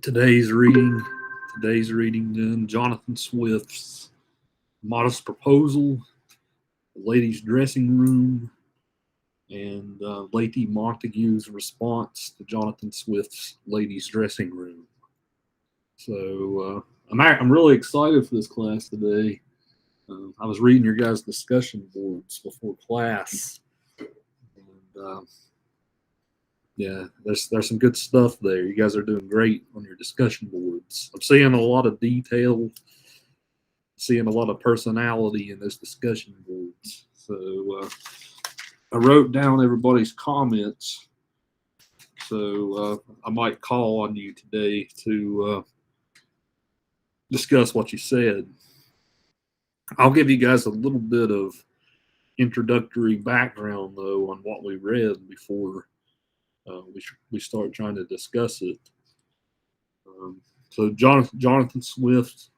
Today's reading, Jonathan Swift's Modest Proposal, The Ladies' Dressing Room, and Lady Montague's response to Jonathan Swift's Ladies' Dressing Room. So I'm really excited for this class today. I was reading your guys' discussion boards before class, and yeah, there's some good stuff there. You guys are doing great on your discussion boards. I'm seeing a lot of detail, seeing a lot of personality in those discussion boards. So I wrote down everybody's comments. So I might call on you today to discuss what you said. I'll give you guys a little bit of introductory background, though, on what we read before we start trying to discuss it. So Jonathan Swift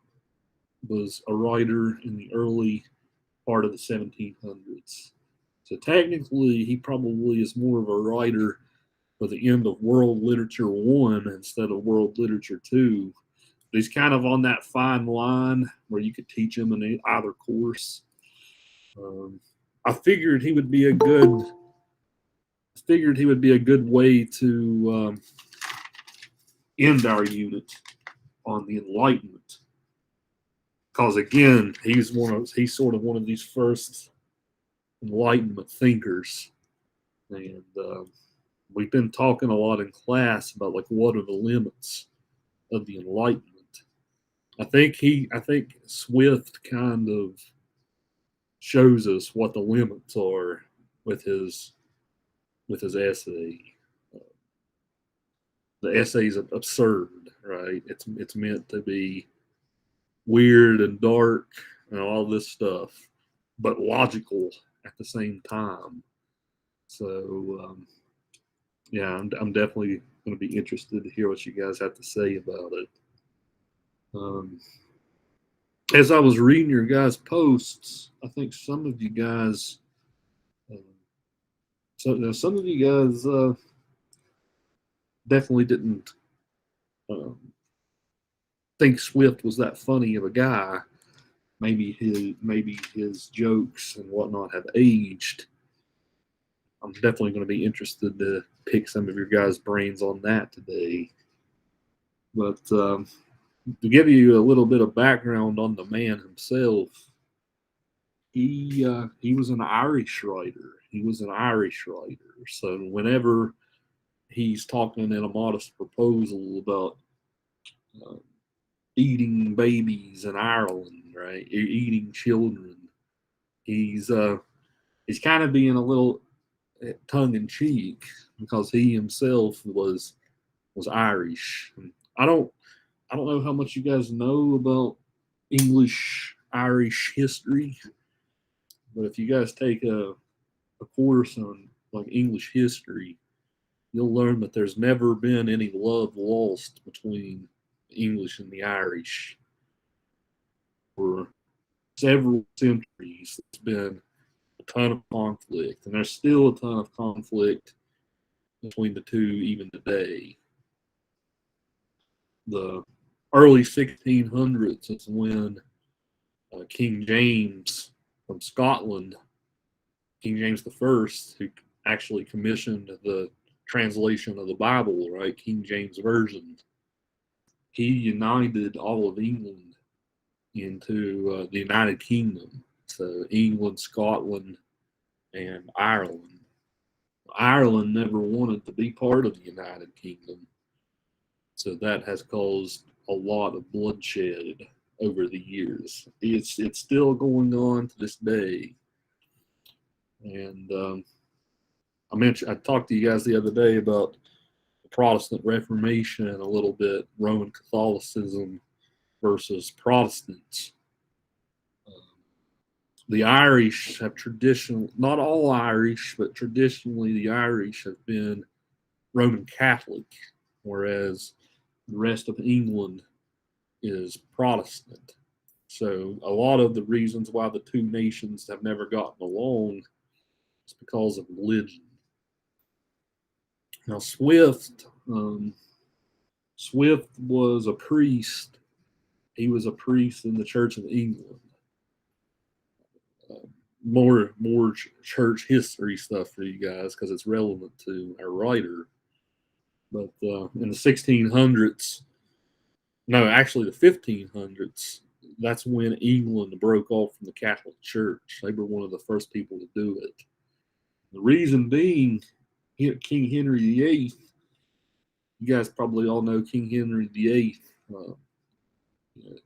was a writer in the early part of the 1700s. So technically, he probably is more of a writer for the end of World Literature I instead of World Literature II. But he's kind of on that fine line where you could teach him in either course. I figured he would be a good way to end our unit on the Enlightenment, because again, he's sort of one of these first Enlightenment thinkers, and we've been talking a lot in class about like what are the limits of the Enlightenment. I think Swift kind of shows us what the limits are with his essay. The essay is absurd, right? It's meant to be weird and dark and all this stuff, but logical at the same time. So yeah, I'm definitely going to be interested to hear what you guys have to say about it. As I was reading your guys' posts, I think some of you guys, definitely didn't think Swift was that funny of a guy. Maybe his jokes and whatnot have aged. I'm definitely going to be interested to pick some of your guys' brains on that today. But to give you a little bit of background on the man himself, he was an Irish writer. So whenever he's talking in A Modest Proposal about eating babies in Ireland, right? Eating children, he's kind of being a little tongue in cheek because he himself was Irish. I don't know how much you guys know about English Irish history, but if you guys take a course on like English history, you'll learn that there's never been any love lost between the English and the Irish. For several centuries, there's been a ton of conflict, and there's still a ton of conflict between the two even today. The early 1600s is when King James from Scotland, King James I, who actually commissioned the translation of the Bible, right, King James Version, he united all of England into the United Kingdom. So England, Scotland, and Ireland. Ireland never wanted to be part of the United Kingdom. So that has caused a lot of bloodshed over the years. It's still going on to this day. And I talked to you guys the other day about the Protestant Reformation a little bit, Roman Catholicism versus Protestants. The Irish have traditionally, not all Irish, but traditionally the Irish have been Roman Catholic, whereas the rest of England is Protestant. So a lot of the reasons why the two nations have never gotten along is because of religion. Now Swift Swift was a priest. He was a priest in the Church of England. More church history stuff for you guys because it's relevant to our writer. But in the 1600s, no, actually the 1500s, that's when England broke off from the Catholic Church. They were one of the first people to do it. The reason being, King Henry VIII, you guys probably all know King Henry VIII,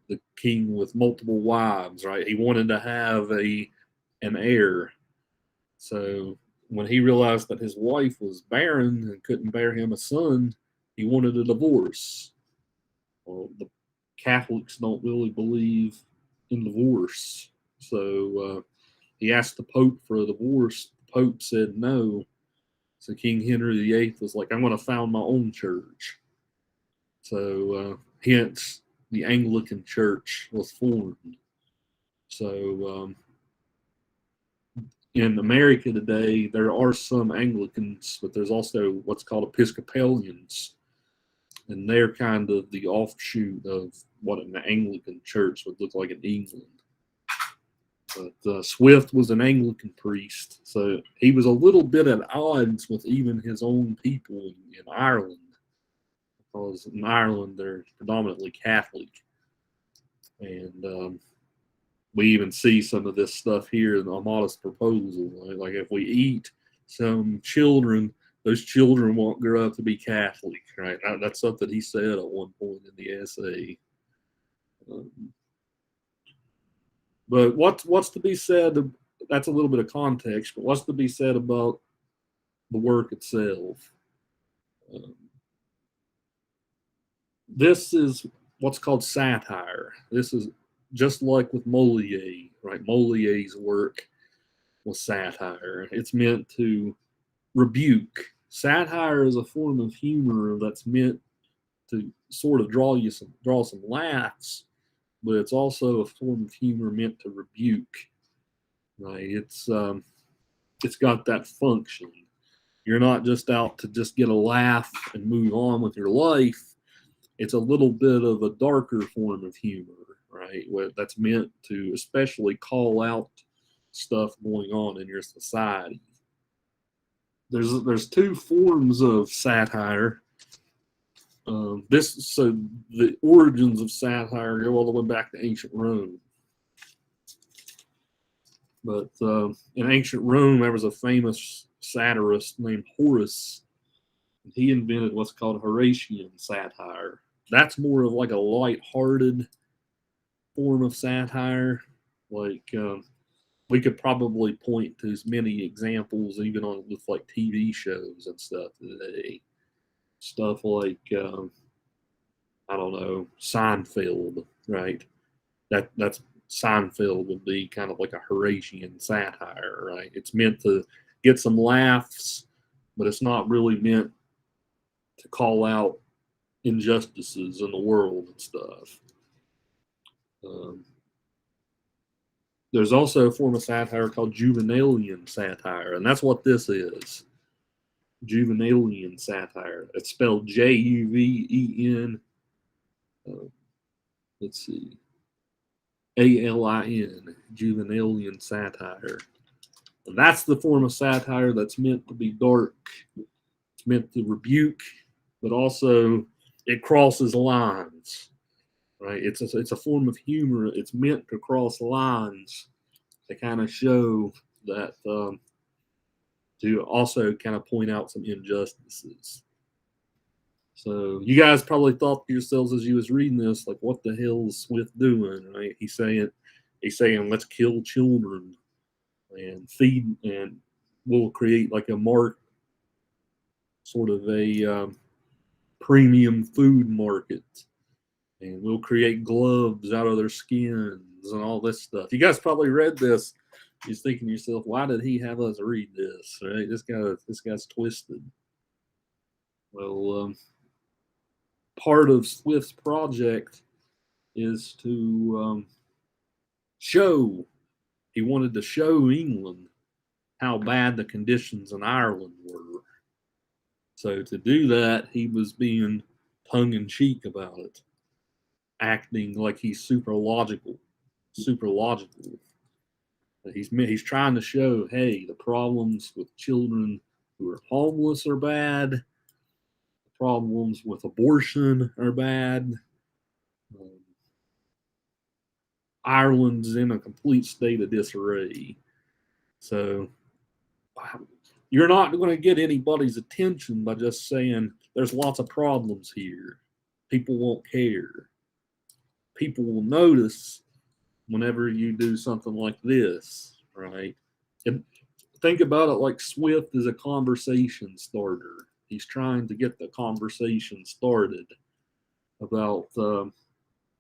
the king with multiple wives, right? He wanted to have an heir. So when he realized that his wife was barren and couldn't bear him a son, he wanted a divorce. Well, the Catholics don't really believe in divorce. So he asked the Pope for a divorce. The Pope said no. So King Henry VIII was like, I'm going to found my own church. So hence the Anglican Church was formed. So in America today, there are some Anglicans, but there's also what's called Episcopalians. And they're kind of the offshoot of what an Anglican church would look like in England. But Swift was an Anglican priest, so he was a little bit at odds with even his own people in Ireland, because in Ireland they're predominantly Catholic. And we even see some of this stuff here in A Modest Proposal. Like if we eat some children, those children won't grow up to be Catholic, right? That's something he said at one point in the essay. But what's to be said? That's a little bit of context, but what's to be said about the work itself? This is what's called satire. This is just like with Molière, right? Molière's work was satire. It's meant to rebuke. Satire is a form of humor that's meant to sort of draw some laughs, but it's also a form of humor meant to rebuke. Right? It's got that function. You're not just out to just get a laugh and move on with your life. It's a little bit of a darker form of humor, right? That's meant to especially call out stuff going on in your society. There's two forms of satire. So the origins of satire go all the way back to ancient Rome. But in ancient Rome, there was a famous satirist named Horace. He invented what's called Horatian satire. That's more of like a light-hearted form of satire. Like we could probably point to as many examples even on with like TV shows and stuff today. Stuff like I don't know, Seinfeld, right? That's Seinfeld would be kind of like a Horatian satire, right? It's meant to get some laughs, but it's not really meant to call out injustices in the world and stuff. There's also a form of satire called Juvenalian satire, and that's what this is. Juvenalian satire. It's spelled Juven. Let's see. ALIN, Juvenalian satire. And that's the form of satire that's meant to be dark. It's meant to rebuke, but also it crosses lines, right? It's a form of humor. It's meant to cross lines to kind of show that, to also kind of point out some injustices. So you guys probably thought to yourselves as you was reading this, like, what the hell is Swift doing? Right? He's saying, let's kill children and feed, and we'll create like a sort of a premium food market, and we'll create gloves out of their skins and all this stuff. You guys probably read this. You're thinking to yourself, why did he have us read this? Right? This guy's twisted. Well, part of Swift's project is to he wanted to show England how bad the conditions in Ireland were. So to do that, he was being tongue-in-cheek about it, acting like he's super logical. He's trying to show, hey, the problems with children who are homeless are bad. The problems with abortion are bad. Um, Ireland's in a complete state of disarray. So you're not going to get anybody's attention by just saying there's lots of problems here. People won't care. People will notice whenever you do something like this, right? And think about it like Swift is a conversation starter. He's trying to get the conversation started about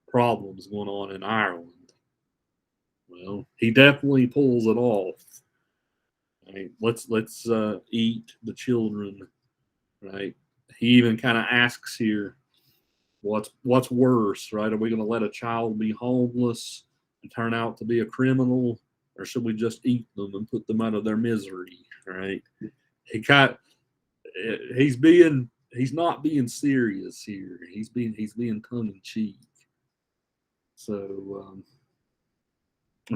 problems going on in Ireland. Well, he definitely pulls it off. Right? Let's eat the children. Right? He even kind of asks here, what's worse? Right? Are we going to let a child be homeless and turn out to be a criminal, or should we just eat them and put them out of their misery? Right? He's not being serious here. He's being tongue in cheek. So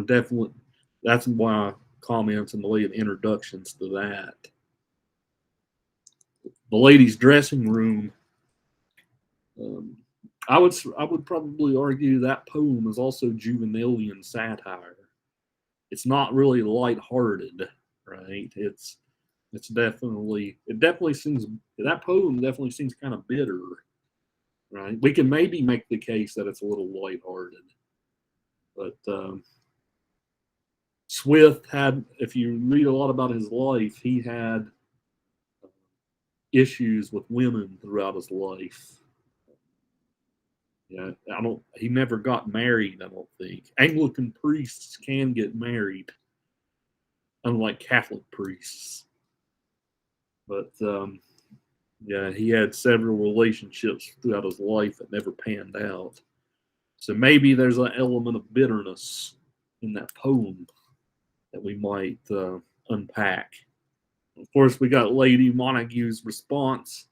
definitely, that's why comments in the way of introductions to that. The ladies' dressing room. I would probably argue that poem is also Juvenalian satire. It's not really lighthearted, right? It definitely seems, that poem definitely seems kind of bitter, right? We can maybe make the case that it's a little lighthearted, but Swift had, if you read a lot about his life, he had issues with women throughout his life. Yeah, he never got married, I don't think. Anglican priests can get married, unlike Catholic priests. But yeah, he had several relationships throughout his life that never panned out. So maybe there's an element of bitterness in that poem that we might unpack. Of course, we got Lady Montague's response,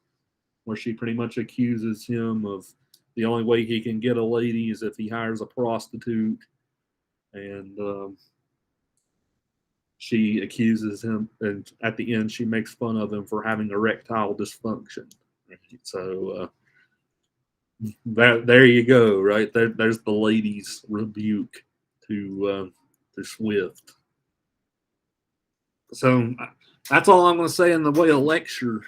where she pretty much accuses him of the only way he can get a lady is if he hires a prostitute. And she accuses him, and at the end, she makes fun of him for having erectile dysfunction. So there you go, right there's the lady's rebuke to Swift. So that's all I'm going to say in the way of lecture.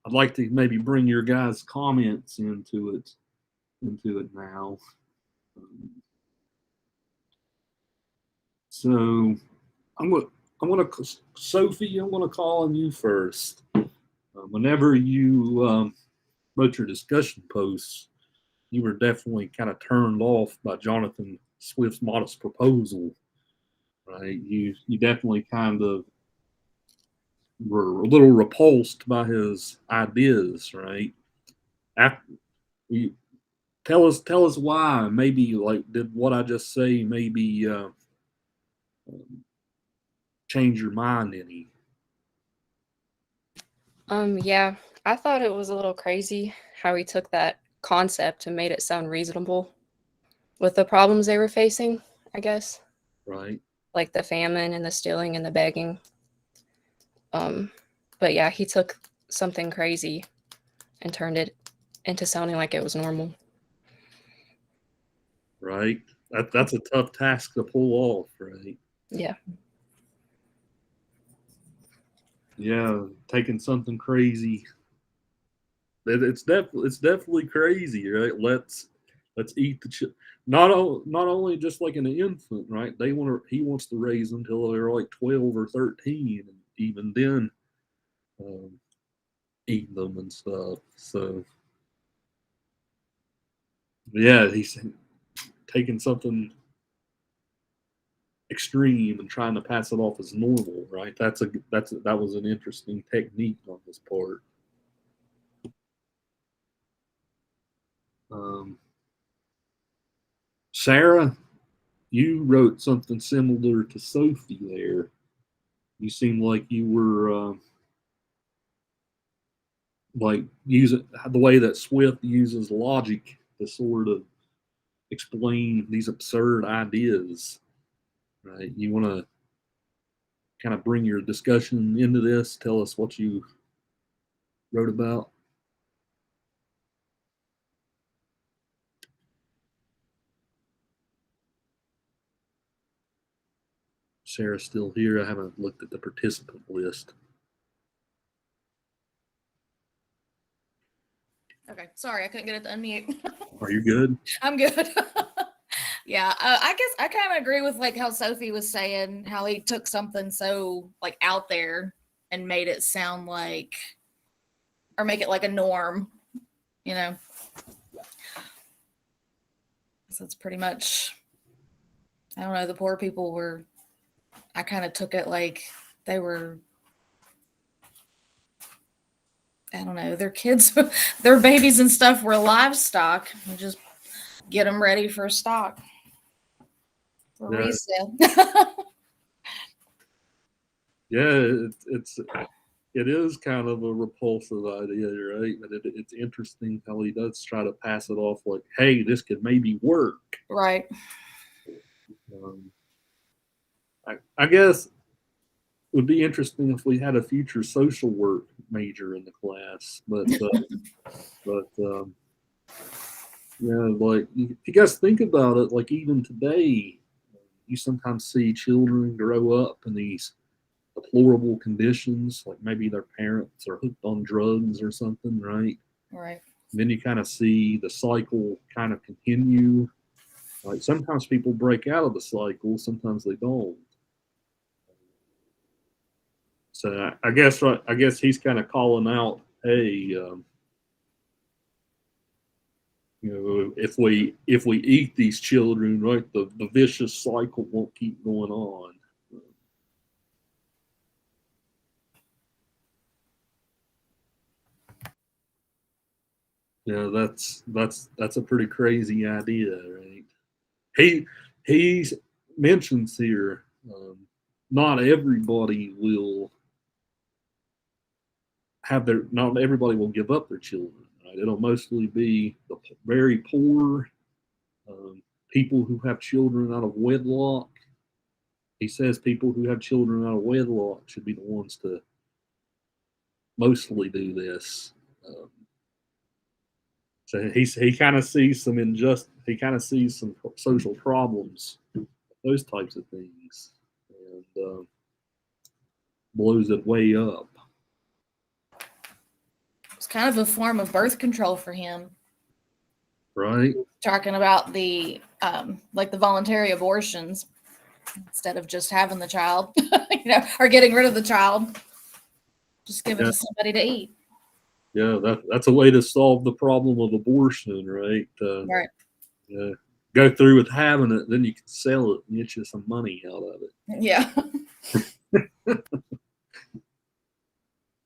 I'd like to maybe bring your guys' comments into it now. So Sophie, I'm gonna call on you first. Whenever you wrote your discussion posts, you were definitely kind of turned off by Jonathan Swift's modest proposal, right? You definitely kind of were a little repulsed by his ideas, right? After you tell us why. Maybe like, did what I just say maybe change your mind any? Yeah, I thought it was a little crazy how he took that concept and made it sound reasonable with the problems they were facing, I guess. Right. Like the famine and the stealing and the begging. But yeah, he took something crazy and turned it into sounding like it was normal. Right. That's a tough task to pull off, right? Yeah. Yeah, taking something crazy. It's definitely crazy, right? Let's eat the not only just like an infant, right? He wants to raise them until they're like 12 or 13, and even then, um, eating them and stuff. So yeah, he's taking something extreme and trying to pass it off as normal, right? That was an interesting technique on his part. Um, Sarah, you wrote something similar to Sophie there. You seemed like you were like use it the way that Swift uses logic to sort of explain these absurd ideas. Right? You want to kind of bring your discussion into this? Tell us what you wrote about. Sarah's still here. I haven't looked at the participant list. Okay, sorry, I couldn't get it to unmute. Are you good? I'm good. Yeah, I guess I kind of agree with like how Sophie was saying, how he took something so like out there and made it sound like, or make it like a norm, you know. So it's pretty much, I don't know, the poor people were, I kind of took it like they were, I don't know, their kids, their babies and stuff were livestock. You just get them ready for stock. For Yeah. resale. Yeah, it is kind of a repulsive idea, right? But it's interesting how he does try to pass it off like, "Hey, this could maybe work." Right. I guess it would be interesting if we had a future social work major in the class, but yeah, like you guys think about it, like even today, you sometimes see children grow up in these deplorable conditions, like maybe their parents are hooked on drugs or something, right? Right. And then you kind of see the cycle kind of continue. Like sometimes people break out of the cycle, sometimes they don't. So I guess he's kind of calling out, hey, if we eat these children, right, the vicious cycle won't keep going on. Yeah, that's a pretty crazy idea, right? He mentions here, not everybody will not everybody will give up their children. Right? It'll mostly be the very poor, people who have children out of wedlock. He says people who have children out of wedlock should be the ones to mostly do this. So he kind of sees some he kind of sees some social problems, those types of things, and blows it way up. It's kind of a form of birth control for him. Right. Talking about the like the voluntary abortions instead of just having the child, or getting rid of the child. Just give it to somebody to eat. Yeah, that's a way to solve the problem of abortion, right? Right. Yeah. Go through with having it, then you can sell it and get you some money out of it. Yeah.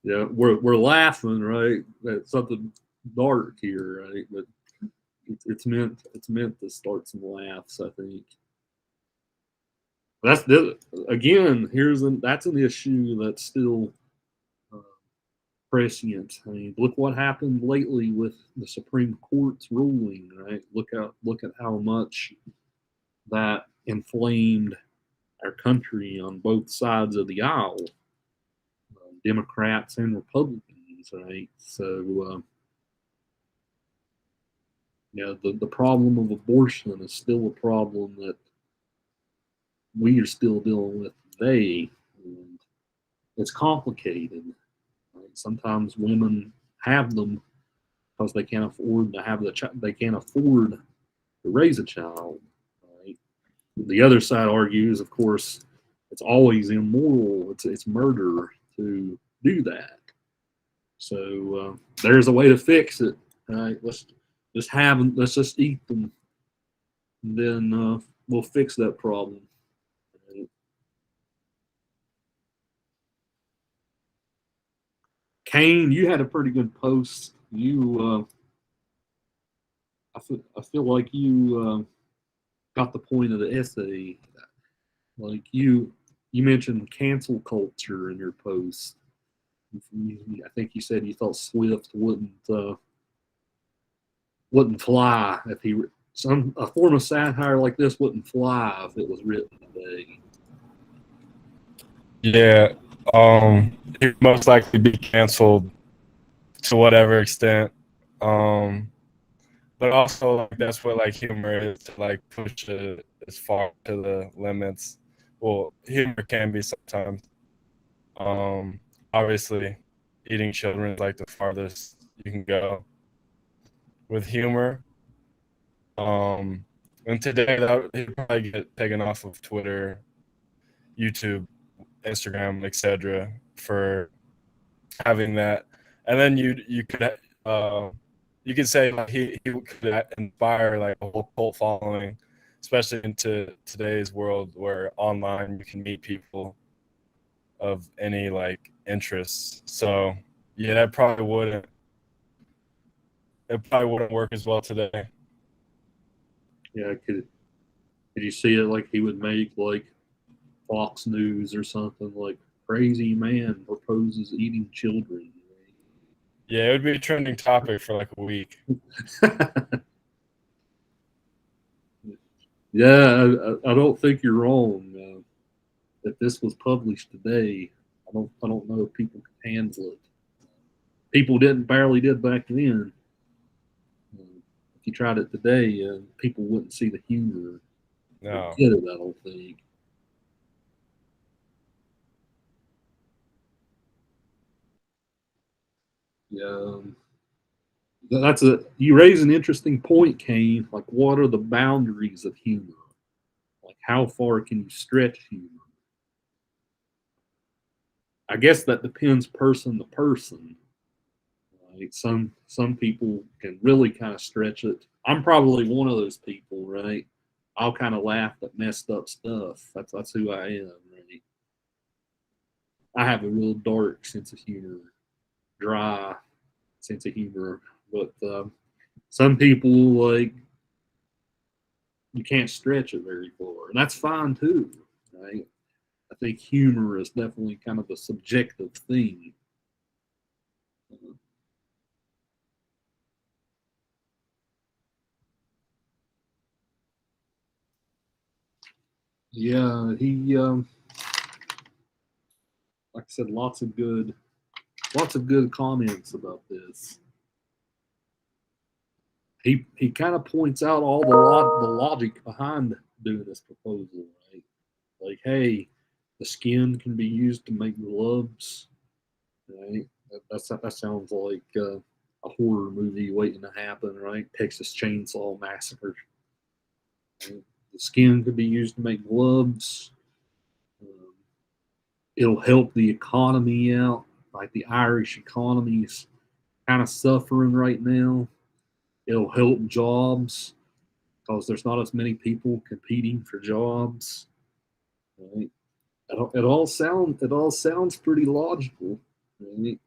Yeah, we're laughing, right? That's something dark here, right? But it's meant to start some laughs, I think. That's again. That's an issue that's still prescient. I mean, look what happened lately with the Supreme Court's ruling, right? Look at how much that inflamed our country on both sides of the aisle, Democrats and Republicans, right? So, yeah, the problem of abortion is still a problem that we are still dealing with today. And it's complicated. Right? Sometimes women have them because they can't afford to have they can't afford to raise a child. Right? The other side argues, of course, it's always immoral. It's murder to do that. So there's a way to fix it. Right? Let's just eat them, and then we'll fix that problem. Right? Kane, you had a pretty good post. I feel like you got the point of the essay. Like you mentioned cancel culture in your post. I think you said you thought Swift wouldn't fly if he a form of satire like this wouldn't fly if it was written today. Yeah, he'd most likely be canceled to whatever extent. But also, like, that's what like humor is, to like push it as far to the limits. Well, humor can be sometimes. Obviously, eating children is like the farthest you can go with humor. And today that he'd probably get taken off of Twitter, YouTube, Instagram, etc. for having that. And then you could say like he could inspire like a whole cult following, especially into today's world where online you can meet people of any like interests. So yeah, it probably wouldn't work as well today. Yeah, could you see it like he would make like Fox News or something like crazy man proposes eating children? Yeah, it would be a trending topic for like a week. Yeah, I don't think you're wrong. If this was published today, I don't know if people could handle it. People barely did back then. If you tried it today, people wouldn't see the humor. No. Get it, I don't think. Yeah, you raise an interesting point, Kane. Like, what are the boundaries of humor? Like, how far can you stretch humor? I guess that depends person to person. Right? Some people can really kind of stretch it. I'm probably one of those people, right? I'll kind of laugh at messed up stuff. That's who I am, right? I have a real dark sense of humor, dry sense of humor, but some people like you can't stretch it very far, and that's fine too, right? I think humor is definitely kind of a subjective thing. Yeah, he like I said, lots of good comments about this. He kind of points out all the logic behind doing this proposal, right? Like, hey, the skin can be used to make gloves, right? That sounds like a horror movie waiting to happen, right? Texas Chainsaw Massacre. Right? The skin could be used to make gloves. Um, it'll help the economy out. Like the Irish economy is kind of suffering right now. It'll help jobs because there's not as many people competing for jobs. Right? It all sounds pretty logical. Right?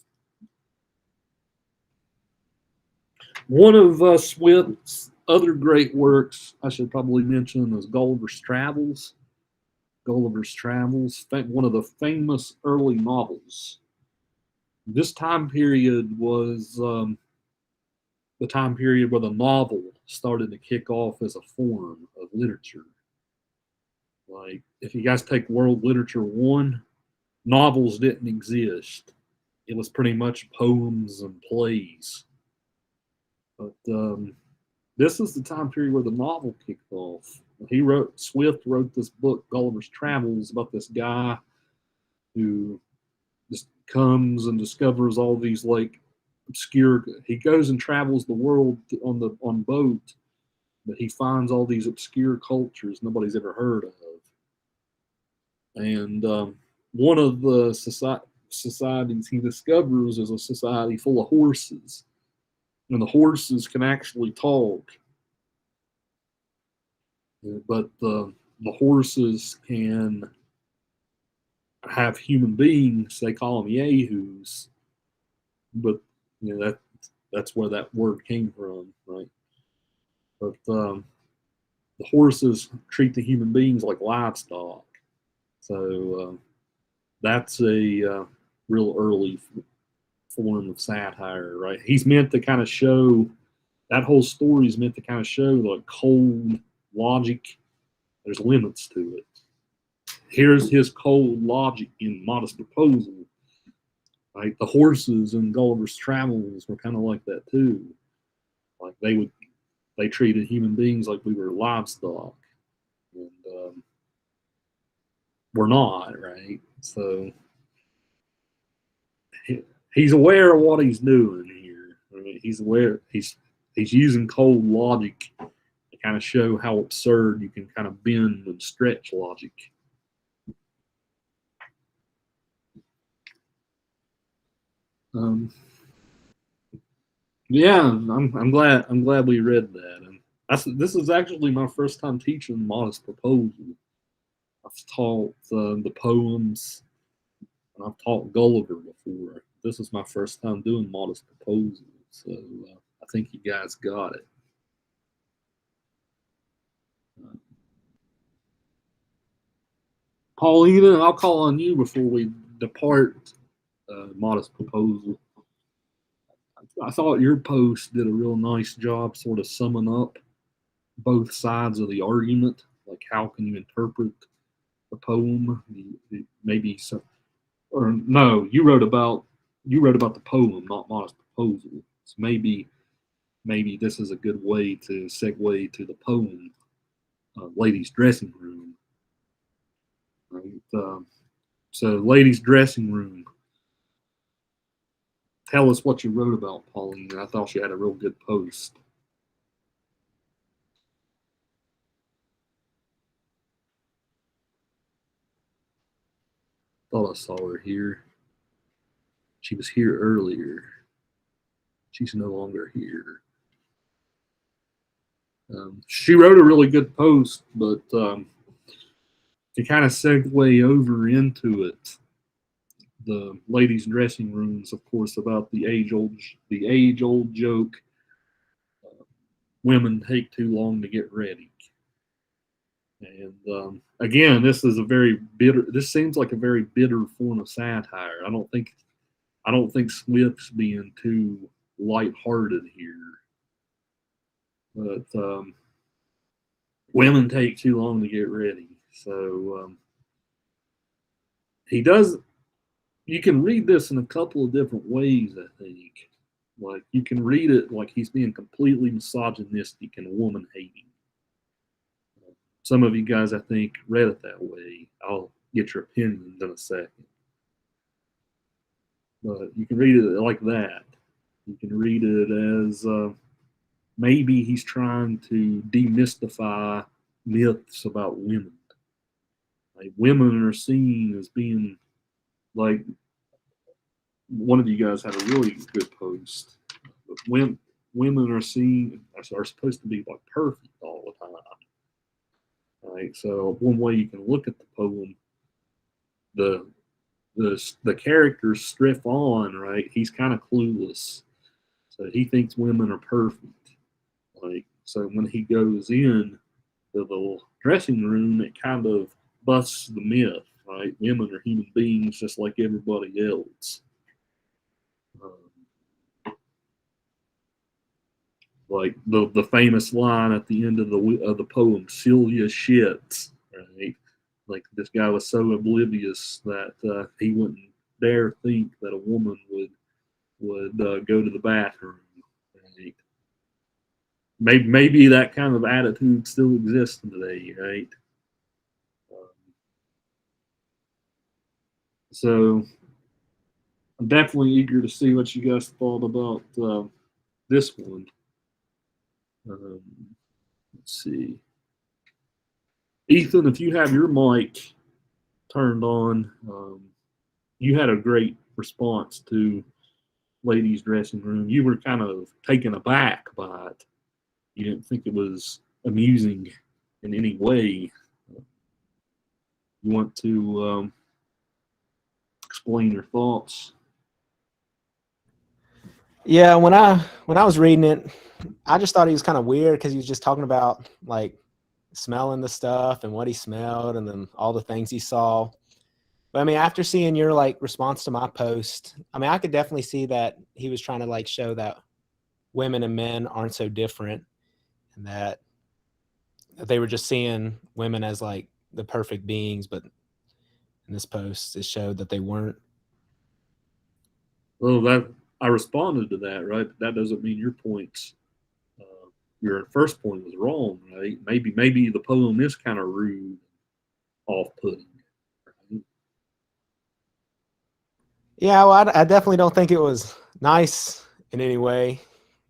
One of Swift's other great works I should probably mention is Gulliver's Travels. Gulliver's Travels, one of the famous early novels. This time period was the time period where the novel started to kick off as a form of literature. Like, if you guys take world literature one, novels didn't exist. It was pretty much poems and plays. But this is the time period where the novel kicked off. Swift wrote this book, Gulliver's Travels, about this guy who just comes and discovers all these like obscure. He goes and travels the world on boat, but he finds all these obscure cultures nobody's ever heard of. And one of the societies he discovers is a society full of horses, and the horses can actually talk. But the horses can have human beings. They call them yahoos, but that's where that word came from, right? But the horses treat the human beings like livestock, so that's a real early form of satire, right? He's meant to kind of show that whole story is meant to kind of show like cold logic. There's limits to it. Here's his cold logic in Modest Proposal. Like the horses in Gulliver's Travels were kind of like that too. Like they treated human beings like we were livestock, and we're not, right? So he's aware of what he's doing here. I mean, he's aware. He's using cold logic to kind of show how absurd you can kind of bend and stretch logic. Yeah, I'm glad we read that. And this is actually my first time teaching Modest Proposal. I've taught the poems, and I've taught Gulliver before. This is my first time doing Modest Proposal, so I think you guys got it. Paulina, I'll call on you before we depart. Modest Proposal. I thought your post did a real nice job sort of summing up both sides of the argument. Like, how can you interpret the poem? Maybe some, or no, you wrote about the poem, not Modest Proposal. So maybe this is a good way to segue to the poem, Ladies' Dressing Room. Right? So, Ladies' Dressing Room. Tell us what you wrote about, Pauline. I thought you had a real good post. Thought I saw her here. She was here earlier. She's no longer here. She wrote a really good post, but to kind of segue over into it, the ladies' dressing rooms, of course, about the age-old joke. Women take too long to get ready, and again, this seems like a very bitter form of satire. I don't think Swift's being too lighthearted here, but women take too long to get ready. So he does. You can read this in a couple of different ways, I think. Like, you can read it like he's being completely misogynistic and woman hating. Some of you guys, I think, read it that way. I'll get your opinions in a second. But you can read it like that. You can read it as maybe he's trying to demystify myths about women. Like, women are seen as being, like, one of you guys had a really good post. But women are supposed to be like perfect all the time. Right? So one way you can look at the poem, the character Strephon, right? He's kind of clueless, so he thinks women are perfect. Like, so when he goes in the dressing room, it kind of busts the myth. Right? Women are human beings just like everybody else. Like the famous line at the end of the poem, Celia shits. Right? Like, this guy was so oblivious that he wouldn't dare think that a woman would go to the bathroom. Right? Maybe that kind of attitude still exists today, right? So I'm definitely eager to see what you guys thought about this one. Let's see. Ethan, if you have your mic turned on, you had a great response to Ladies' Dressing Room. You were kind of taken aback by it. You didn't think it was amusing in any way. You want to explain your thoughts? Yeah, when I was reading it, I just thought he was kind of weird because he was just talking about like smelling the stuff and what he smelled and then all the things he saw. But I mean, after seeing your like response to my post, I mean, I could definitely see that he was trying to like show that women and men aren't so different, and that they were just seeing women as like the perfect beings. But in this post, it showed that they weren't. Well, that I responded to that, right? But that doesn't mean your first point was wrong, right? Maybe the poem is kind of rude, off-putting. Right? Yeah, well, I definitely don't think it was nice in any way.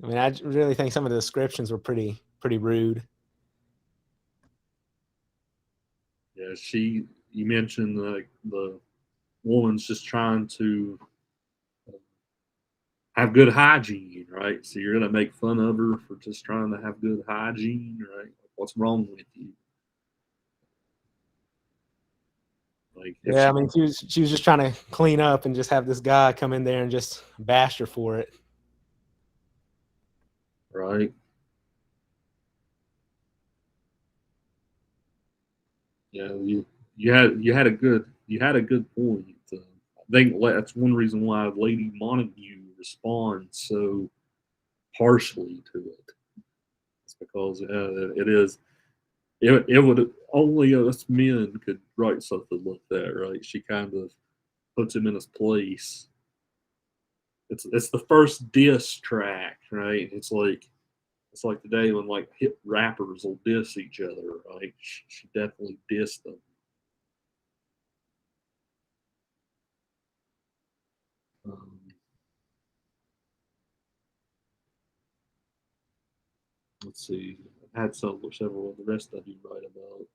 I mean, I really think some of the descriptions were pretty rude. Yeah, you mentioned the woman's just trying to have good hygiene, right? So you're gonna make fun of her for just trying to have good hygiene, right? What's wrong with you? Like, if Yeah, she, I mean, she was just trying to clean up and just have this guy come in there and just bash her for it. right? Yeah, you had a good point. I think that's one reason why Lady Montague responds so harshly to it. It's because it would only us men could write something like that, right? She kind of puts him in his place. It's the first diss track, right? It's like today when like hip rappers will diss each other, right? She definitely dissed them. Um, let's see. I had several of the rest of you write about.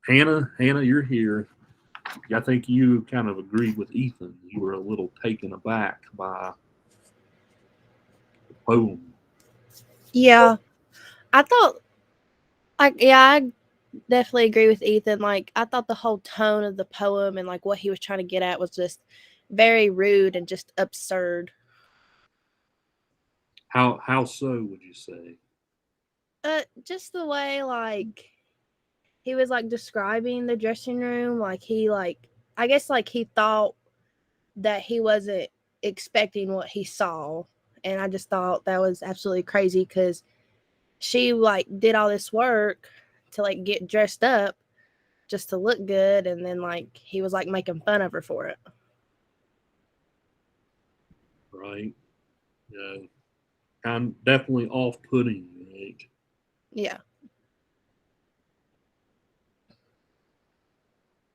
Hannah, you're here. I think you kind of agreed with Ethan. You were a little taken aback by the poem. Yeah, I thought, like, yeah, I definitely agree with Ethan. Like, I thought the whole tone of the poem and like what he was trying to get at was just very rude and just absurd. How so would you say? Just the way like he was like describing the dressing room, like he like I guess like he thought that he wasn't expecting what he saw, and I just thought that was absolutely crazy because she like did all this work to like get dressed up just to look good, and then like he was like making fun of her for it. Right? Yeah, kind definitely off-putting, right? Yeah.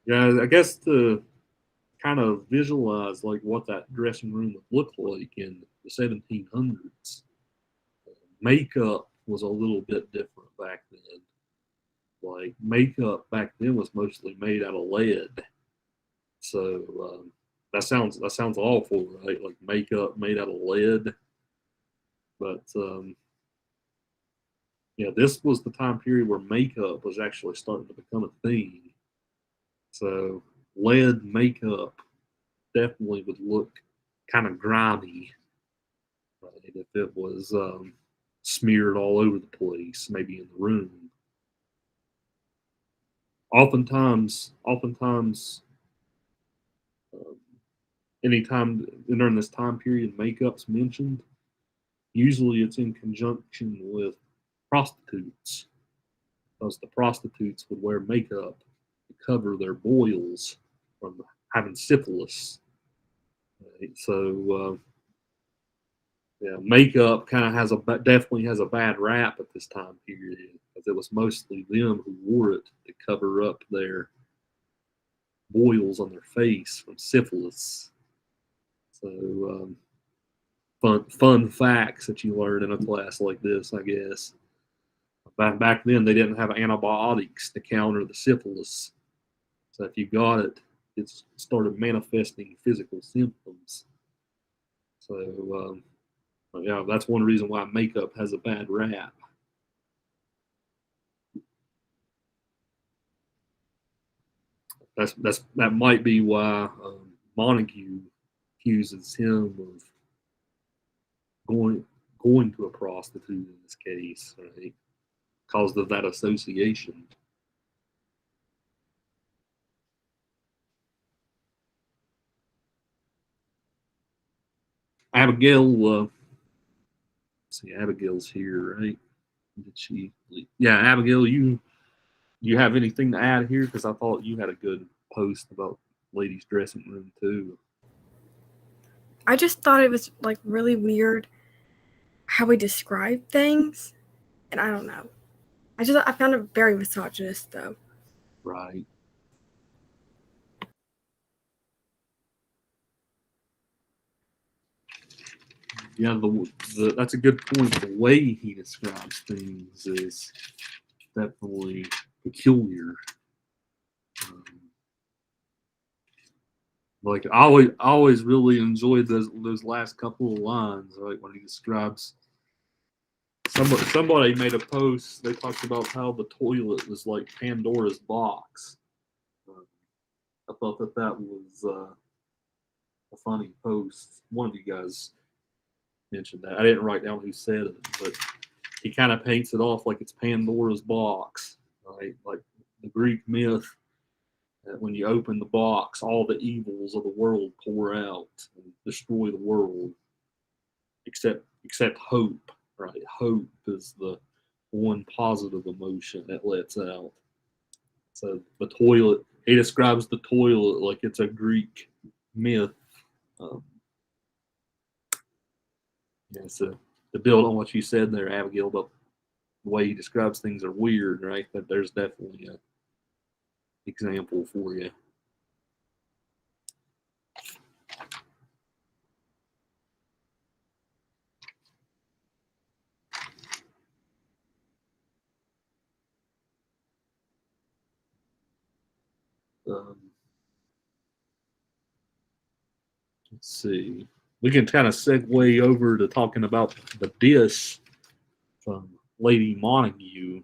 Yeah, I guess to kind of visualize like what that dressing room would look like in the 1700s. Makeup was a little bit different back then. Like makeup back then was mostly made out of lead, so that sounds awful, right? Like makeup made out of lead, but yeah, this was the time period where makeup was actually starting to become a thing. So lead makeup definitely would look kind of grimy, right? If it was smeared all over the place, maybe in the room. Oftentimes, um, anytime during this time period, makeup's mentioned. Usually, it's in conjunction with prostitutes, because the prostitutes would wear makeup to cover their boils from having syphilis. Right? So, yeah, makeup kind of definitely has a bad rap at this time period because it was mostly them who wore it to cover up their boils on their face from syphilis. So, fun facts that you learn in a class like this, I guess. Back then, they didn't have antibiotics to counter the syphilis. So if you got it, it started manifesting physical symptoms. So yeah, that's one reason why makeup has a bad rap. That might be why Montague accuses him of going going to a prostitute in this case, right? Because of that association. Abigail. See, Abigail's here, right? Did she? Yeah, Abigail, you have anything to add here? Because I thought you had a good post about ladies' dressing room too. I just thought it was like really weird how we describe things, and I don't know. I found it very misogynist though. Right. Yeah, that's a good point. The way he describes things is definitely peculiar. Like I always really enjoyed those last couple of lines, right? When he describes somebody made a post. They talked about how the toilet was like Pandora's box. I thought that was a funny post. One of you guys mentioned that. I didn't write down who said it, but he kind of paints it off like it's Pandora's box, right? Like the Greek myth that when you open the box, all the evils of the world pour out and destroy the world, except hope, right? Hope is the one positive emotion that lets out. So the toilet, he describes the toilet like it's a Greek myth. Yeah, so to build on what you said there, Abigail, about the way he describes things are weird, right? That there's definitely an example for you. Let's see. We can kind of segue over to talking about the diss from Lady Montague.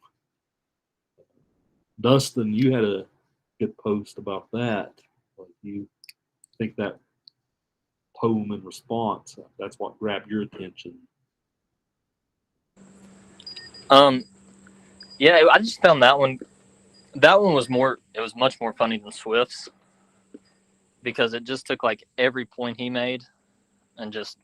Dustin, you had a good post about that. Like you think that poem in response, that's what grabbed your attention. Yeah, I just found that one was much more funny than Swift's, because it just took like every point he made and just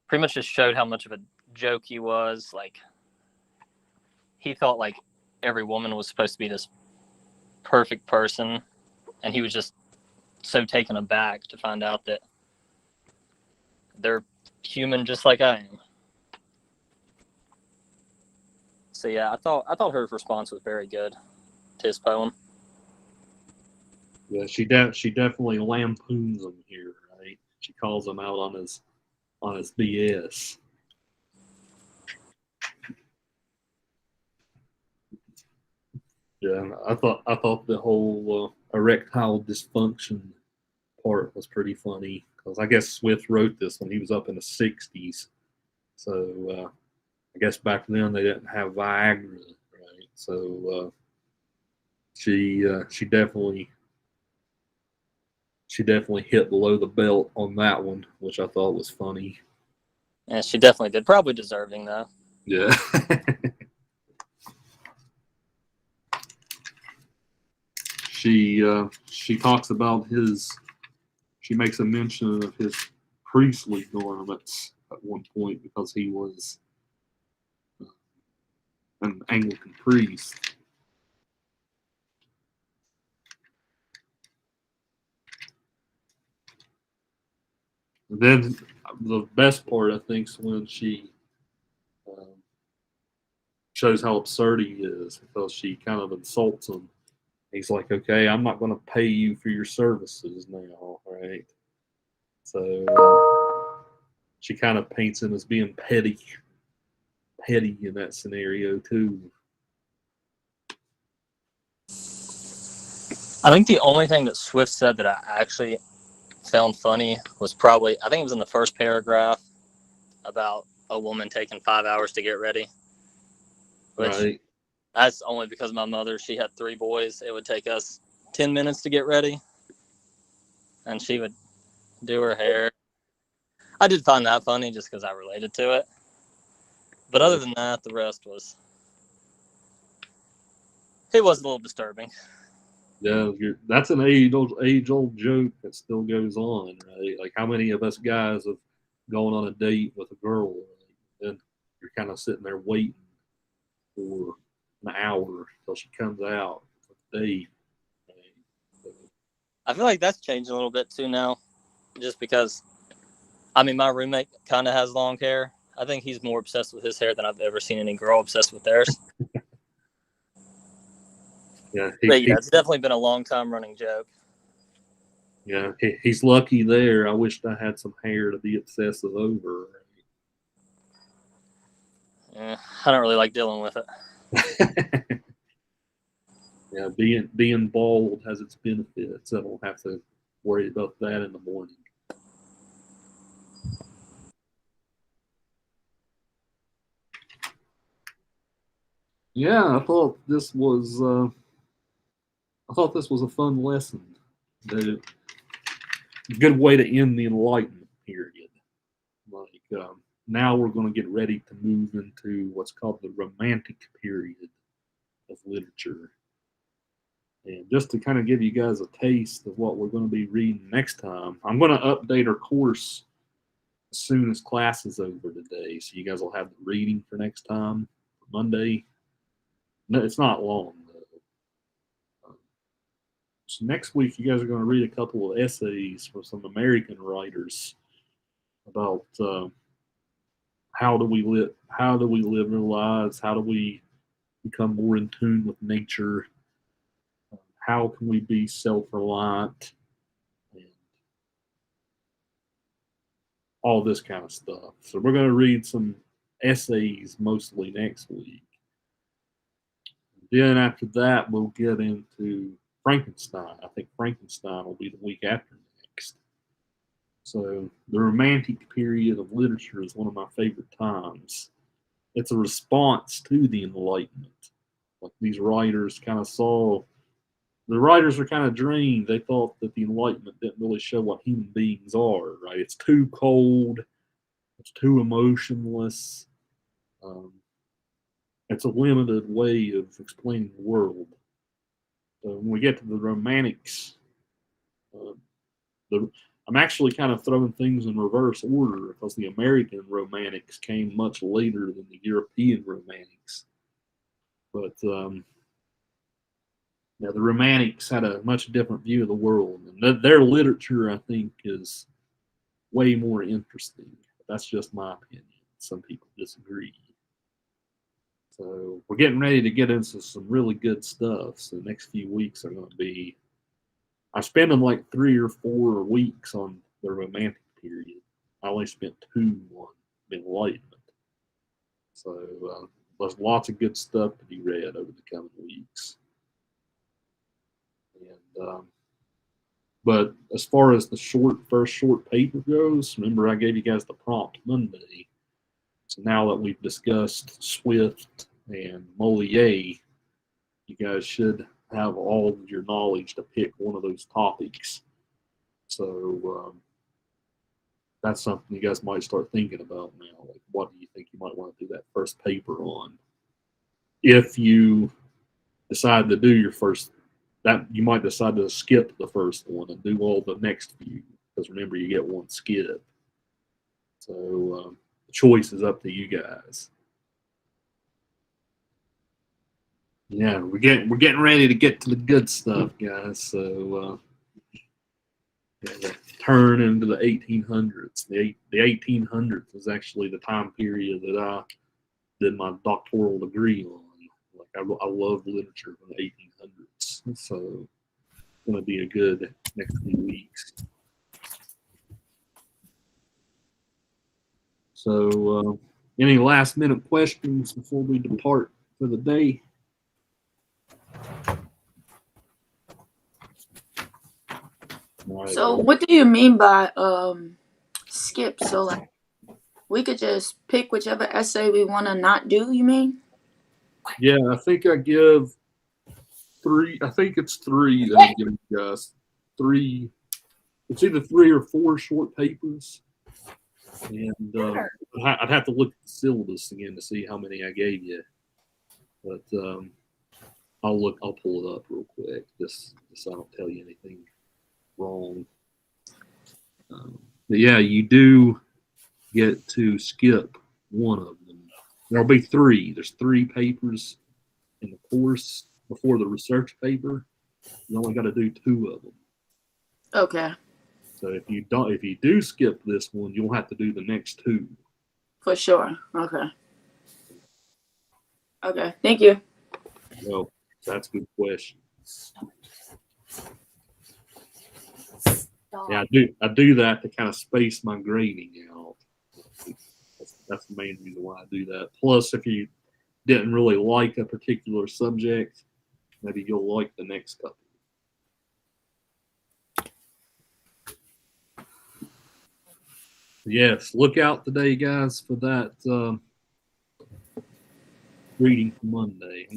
pretty much just showed how much of a joke he was. Like, he thought like every woman was supposed to be this perfect person, and he was just so taken aback to find out that they're human just like I am. So yeah, I thought her response was very good to his poem. Yeah, she definitely lampoons him here, right? She calls him out on his BS. Yeah, I thought the whole erectile dysfunction part was pretty funny, because I guess Swift wrote this when he was up in the 60s. So I guess back then they didn't have Viagra, right? So she definitely hit below the belt on that one, which I thought was funny. Yeah, she definitely did. Probably deserving though. Yeah. She talks about she makes a mention of his priestly garments at one point, because he was an Anglican priest. And then the best part, I think, is when she shows how absurd he is, because she kind of insults him. He's like, okay, I'm not going to pay you for your services now, right? So she kind of paints him as being petty in that scenario too. I think the only thing that Swift said that I actually found funny was probably, I think it was in the first paragraph, about a woman taking 5 hours to get ready. Which, right. That's only because my mother, she had 3 boys. It would take us 10 minutes to get ready, and she would do her hair. I did find that funny just because I related to it. But other than that, the rest was, it was a little disturbing. Yeah, that's an age-old joke that still goes on, right? Like, how many of us guys have gone on a date with a girl, right? And you're kind of sitting there waiting for an hour till she comes out for the date. Right? So, I feel like that's changed a little bit too now, just because. I mean, my roommate kind of has long hair. I think he's more obsessed with his hair than I've ever seen any girl obsessed with theirs. yeah, But yeah, it's definitely been a long time running joke. he's lucky there. I wished I had some hair to be obsessive over. I don't really like dealing with it. Yeah, being bald has its benefits. I don't have to worry about that in the morning. Yeah, I thought this was a fun lesson. A good way to end the Enlightenment period. Like, now we're going to get ready to move into what's called the Romantic period of literature. And just to kind of give you guys a taste of what we're going to be reading next time, I'm going to update our course as soon as class is over today. So you guys will have the reading for next time, for Monday. No, it's not long, though. So next week, you guys are going to read a couple of essays from some American writers about how do we live our lives, how do we become more in tune with nature, how can we be self-reliant, and all this kind of stuff. So we're going to read some essays mostly next week. Then after that, we'll get into Frankenstein. I think Frankenstein will be the week after next. So the Romantic period of literature is one of my favorite times. It's a response to the Enlightenment. Like, these writers kind of saw, the writers are kind of drained. They thought that the Enlightenment didn't really show what human beings are, right? It's too cold. It's too emotionless. It's a limited way of explaining the world. So when we get to the Romantics, I'm actually kind of throwing things in reverse order because the American Romantics came much later than the European Romantics. But yeah, the Romantics had a much different view of the world, and their literature, I think, is way more interesting. That's just my opinion. Some people disagree. So we're getting ready to get into some really good stuff. So the next few weeks are going to be, I spend them like 3 or 4 weeks on the Romantic period. I only spent 2 on Enlightenment. So there's lots of good stuff to be read over the coming weeks. And but as far as the first short paper goes, remember I gave you guys the prompt Monday. So now that we've discussed Swift and Molière, you guys should have all of your knowledge to pick one of those topics. So that's something you guys might start thinking about now. Like, what do you think you might want to do that first paper on? If you decide to do your first, that you might decide to skip the first one and do all the next few, because remember, you get 1 skip. So the choice is up to you guys. Yeah, we're getting ready to get to the good stuff, guys. So yeah, turn into the 1800s. The 1800s is actually the time period that I did my doctoral degree on. Like, I love literature from the 1800s. So it's going to be a good next few weeks. So any last minute questions before we depart for the day? Right. So what do you mean by skip? So like we could just pick whichever essay we want to not do, you mean? Yeah, I think I give 3. I think it's 3 that I give you guys. 3. It's either 3 or 4 short papers. And I'd have to look at the syllabus again to see how many I gave you. But I'll pull it up real quick, just so I don't tell you anything wrong. But yeah, you do get to skip one of them. There'll be three. There's 3 papers in the course before the research paper. You only got to do 2 of them. Okay, So if you do skip this one, you'll have to do the next 2. for sure. Okay. Okay, thank you. Well, that's a good question. Yeah, I do that to kind of space my grading out. That's the main reason why I do that. Plus, if you didn't really like a particular subject, maybe you'll like the next couple. Yes, look out today, guys, for that reading for Monday.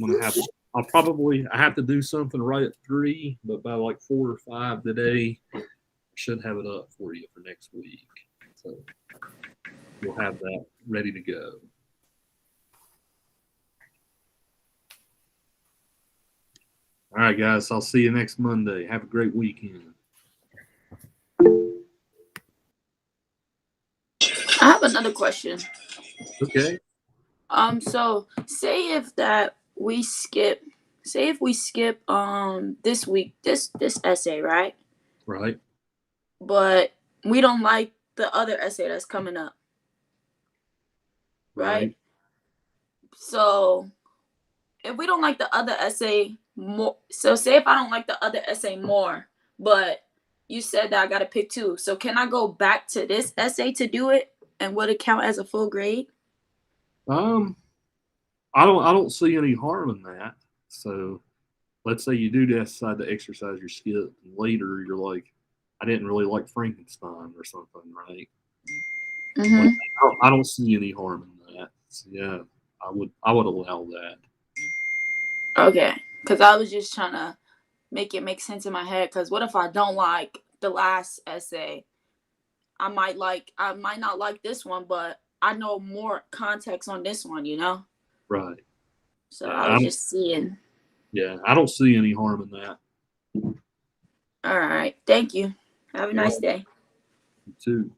I have to do something right at 3, but by like 4 or 5 today, I should have it up for you for next week. So we'll have that ready to go. All right, guys. I'll see you next Monday. Have a great weekend. I have another question. Okay. So say if we skip this week, this essay, right? Right. But we don't like the other essay that's coming up. Right? So if we don't like the other essay more, so say if I don't like the other essay more, but you said that I got to pick 2. So can I go back to this essay to do it, and would it count as a full grade? I don't see any harm in that. So let's say you do decide to exercise your skip, and later you're like, I didn't really like Frankenstein or something, right? Mm-hmm. Like, I don't see any harm in that. So, yeah, I would allow that. Okay, because I was just trying to make it make sense in my head. Because what if I don't like the last essay? I might not like this one, but I know more context on this one, you know? Right. So I was just seeing. Yeah, I don't see any harm in that. All right. Thank you. Have a nice day. You too.